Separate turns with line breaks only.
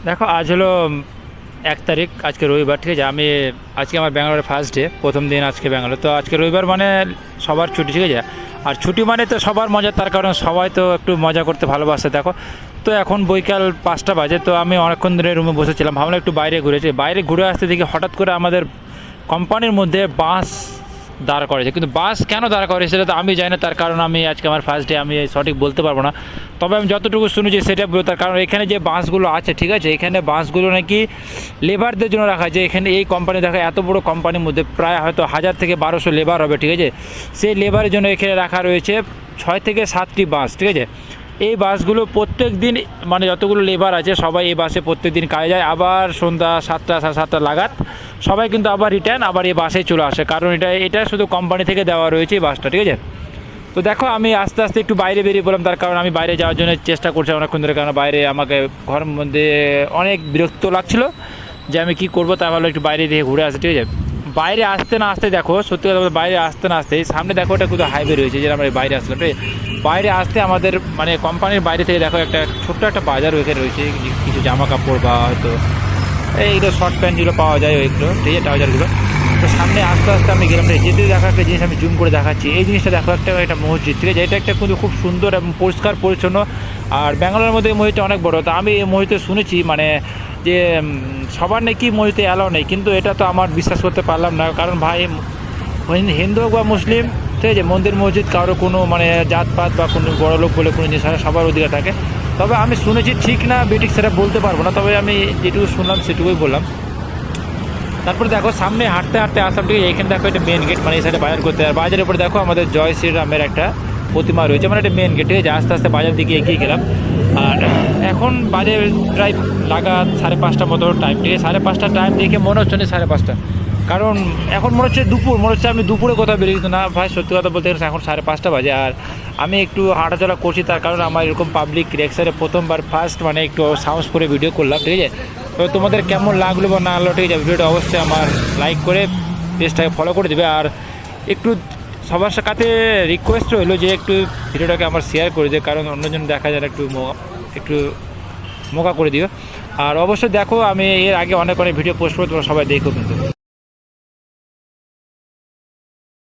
দেখো আজ হলো 1 তারিখ, আজকে রবিবার, ঠিক আছে। আজকে আমার ব্যাঙ্গালোরে ফার্স্ট ডে, প্রথম দিন আজকে ব্যাঙ্গালোর। তো আজকে রবিবার মানে সবার ছুটি, ঠিক আছে। আর ছুটি মানে তো সবার মজা, তার কারণ সবাই তো একটু মজা করতে ভালোবাসে। দেখো, তো এখন বৈকাল 5টা বাজে, তো আমি অনেকক্ষণ ধরে রুমে বসেছিলাম, ভাবলাম একটু বাইরে ঘুরেছি। বাইরে ঘুরে আসতে দেখি হঠাৎ করে আমাদের কোম্পানির মধ্যে বাস দাঁড় করেছে, কিন্তু বাস কেন দাঁড় করেছে সেটা তো আমি জানি না। তার কারণ আমি আজকে আমার ফার্স্ট ডে, আমি সঠিক বলতে পারবো না। তবে আমি যতটুকু শুনেছি সেটা বলবো। তার কারণ এখানে যে বাসগুলো আছে, ঠিক আছে, এখানে বাসগুলো নাকি লেবারদের জন্য রাখা আছে। এখানে এই কোম্পানি, দেখা এত বড় কোম্পানির মধ্যে প্রায় হয়তো 1000 থেকে 1200 লেবার হবে, ঠিক আছে। সেই লেবারের জন্য এখানে রাখা রয়েছে 6 থেকে 7টি বাস, ঠিক আছে। এই বাসগুলো প্রত্যেক দিন, মানে যতগুলো লেবার আছে সবাই এই বাসে প্রত্যেক দিন কাজে যায়, আবার সন্ধ্যা 7টা 7:30 নাগাদ সবাই কিন্তু আবার রিটার্ন আবার এই বাসে চলে আসে। কারণ এটা শুধু কোম্পানি থেকে দেওয়া রয়েছে এই বাসটা, ঠিক আছে। তো দেখো, আমি আস্তে আস্তে একটু বাইরে বেরিয়ে পড়লাম, তার কারণ আমি বাইরে যাওয়ার জন্য চেষ্টা করছি অনেকক্ষণ ধরে। কারণ বাইরে আমাকে ঘরের মধ্যে অনেক বিরক্ত লাগছিল, যে আমি কী করবো, তাই ভাবলাম একটু বাইরে দিয়ে ঘুরে আসি, ঠিক আছে। বাইরে আসতে না আসতে দেখো, সত্যি কথা বলতে, বাইরে আসতে না আসতে সামনে দেখো একটা কোথাও হাইওয়ে রয়েছে, যেটা আমরা বাইরে আসলাম, ঠিক আছে। বাইরে আসতে আমাদের মানে কোম্পানির বাইরে থেকে দেখো একটা ছোট্ট একটা বাজার ওইখানে রয়েছে, কিছু জামা কাপড় বা হয়তো এইগুলো শর্ট প্যান্ট যেগুলো পাওয়া যায় ওইগুলো, ঠিক আছে, ট্রাউজারগুলো। তো সামনে আস্তে আস্তে আমি গেলাম, যেতে দেখা একটা জিনিস আমি জুম করে দেখাচ্ছি। এই জিনিসটা দেখো, একটা মসজিদ, ঠিক আছে। এটা একটা কিন্তু খুব সুন্দর এবং পরিষ্কার পরিচ্ছন্ন। আর ব্যাঙ্গালোরের মধ্যে এই মসজিদটা অনেক বড়। তা আমি এই মসজিদে শুনেছি মানে যে সবার নাকি মসজিদে অ্যালাউ নেই, কিন্তু এটা তো আমার বিশ্বাস করতে পারলাম না। কারণ ভাই, হিন্দু হোক বা মুসলিম, ঠিক আছে, মন্দির মসজিদ কারো কোনো মানে জাতপাত বা কোনো বড় লোক বলে কোনো জিনিস হয়, সবার অধিকার থাকে। তবে আমি শুনেছি ঠিক না বেঠিক সেটা বলতে পারবো না, তবে আমি যেটুকু শুনলাম সেটুকুই বললাম। তারপরে দেখো সামনে হাঁটতে হাঁটতে আসলাম, ঠিক আছে। এখানে দেখো একটা মেন গেট, মানে এই সাইডে বাজার করতে। আর বাজারের উপরে দেখো আমাদের জয় শ্রীরামের একটা প্রতিমা রয়েছে, মানে একটা মেন গেট, ঠিক আছে। আস্তে আস্তে বাজার দিকে এগিয়ে গেলাম। আর এখন বাজে প্রায় লাগাত 5:30 মতো টাইম, ঠিক আছে। 5:30 টাইম দেখে মনে হচ্ছে না 5:30, কারণ এখন মনে হচ্ছে দুপুর, মনে হচ্ছে আমি দুপুরে কোথাও বেরিয়ে, কিন্তু না ভাই, সত্যি কথা বলতে গেলে এখন 5:30 বাজে। আর আমি একটু হাঁটাচলা করছি, তার কারণ আমার এরকম পাবলিক রিয়াকশানে প্রথমবার ফার্স্ট মানে একটু সাহস করে ভিডিও করলাম, ঠিক আছে। তো তোমাদের কেমন লাগলো বা না লাগলো, ঠিক আছে, ভিডিওটা অবশ্যই আমার লাইক করে পেজটাকে ফলো করে দেবে। আর একটু সবার সাথে রিকোয়েস্ট রইলো যে একটু ভিডিওটাকে আমার শেয়ার করে দিও, কারণ অন্যজন দেখা যায় একটু মোকা করে দিও। আর অবশ্যই দেখো, আমি এর আগে অনেক ভিডিও পোস্ট করবো, তোমরা সবাই দেখো কিন্তু।